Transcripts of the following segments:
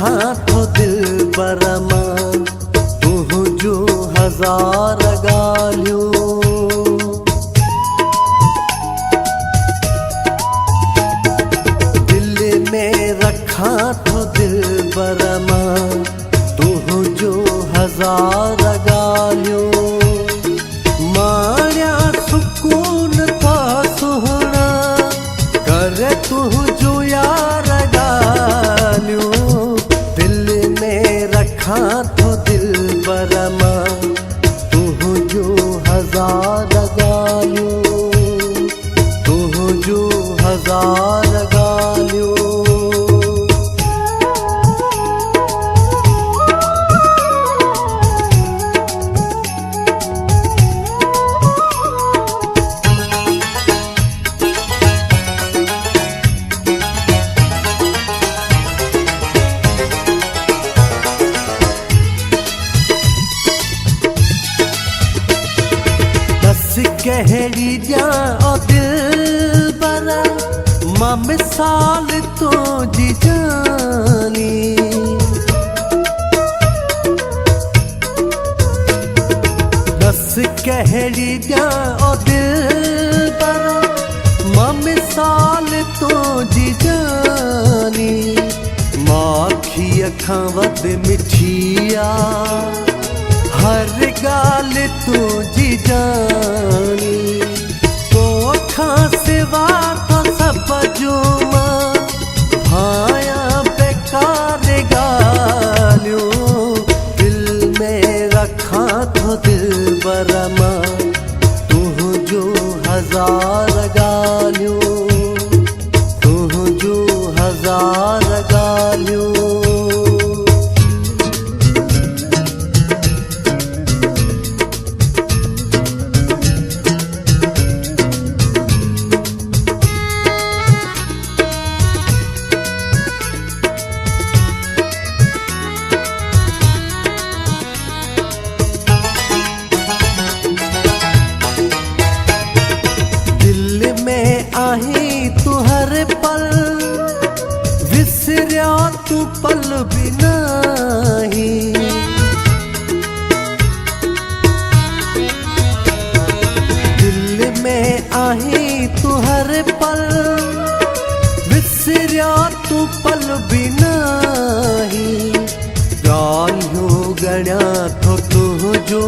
रखा तो दिल बरमा तू जो हजार गालियों। दिल में रखा तो दिल बरमा तू जो हजार गालियों। माण्या सुकून था सुहना करे तू जो यार गालियों। दिल में रखा तो दिल बरमा तू जो हजार गालियों। तू जो हजार गालियों। कहड़ी जा ओ दिल बरा मां मिसाल तो जी जानी। दस कहड़ी जा ओ दिल बरा मां मिसाल तो जी जानी। माखी अखां वध मिठिया हर गाल तुझी जानी। तो खां सिवा तो सब जुमा भाया बेकार गालियों। दिल में रखा तो दिल बरमा तू जो हजार गालियों। तू जो हजार गालियों। आही तू हर पल विसरिया तू पल भी नाही। दिल में आही तू हर पल विसरिया तू पल भी नाही। गालियों गणा तो तू जो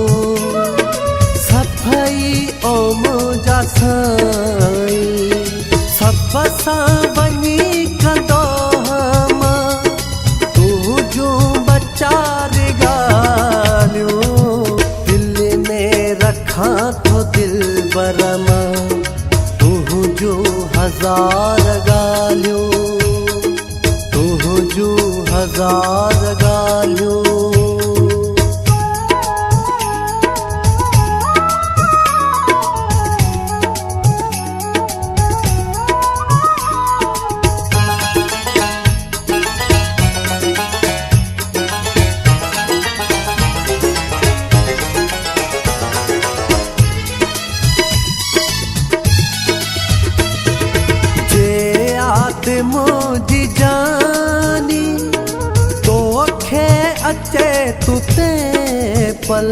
सफाई ओ मुझा साई। सब सावनी कंदो हम तू जो बचार गालियों। दिल में रखा तो दिल बरमा तू जो हजार गालियों। तू जो हजार गालियों। मुझी जानी तो खे अचे तू ते पल।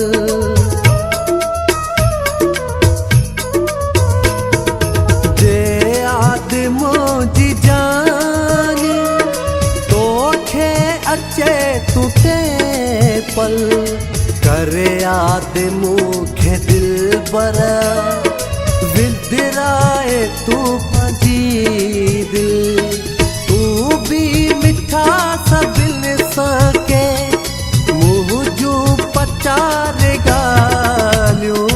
जे याद मुझी जानी तो खे अचे तू ते पल। करे याद मुखे दिल बरा विदराए तू पंजी दिल। तू भी मिठा सा दिल सके मुँह जो पचार गालियों।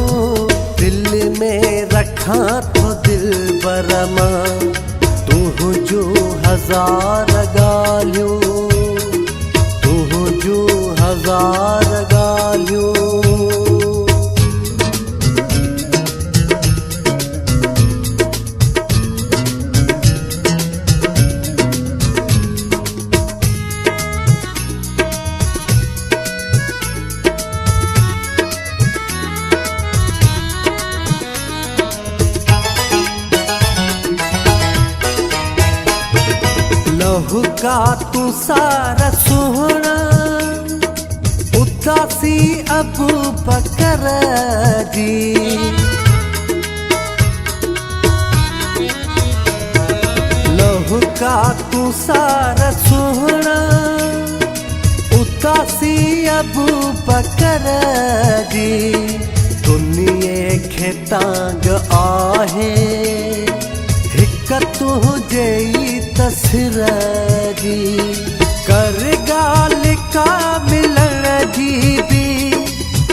दिल में रखा तो दिल बरमा तू जो हजार गालियों। तू जो हजार गालियों। लहू का तू सारा सोहना उदासी अबू बकर जी लहू का तू सारा सोहना उदासी अबू बकर जी दुनिया खे तांग आहे हिक तुझे तस्वीर जी कर ॻाल्हि का मिलण जी बि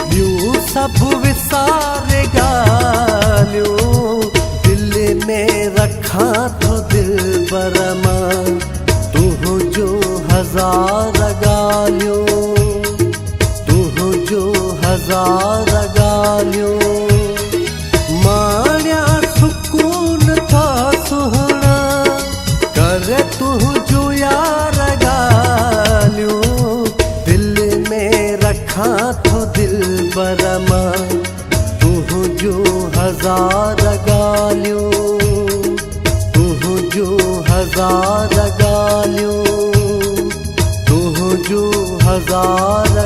ॿियूं सभु विसारे ॻाल्हियूं दिलि में रखां थो दिलबर मां तुंहिंजो हज़ार ॻाल्हियूं तुंहिंजो हज़ार ॻाल्हियूं माणिया सुकून था सुहिणा कर तुंहिंजो यार ॻाल्हियूं दिलि में रखां थो दिलबर मां तुंहिंजो हज़ार ॻाल्हियूं तुंहिंजो हज़ार ॻाल्हियूं तुंहिंजो हज़ार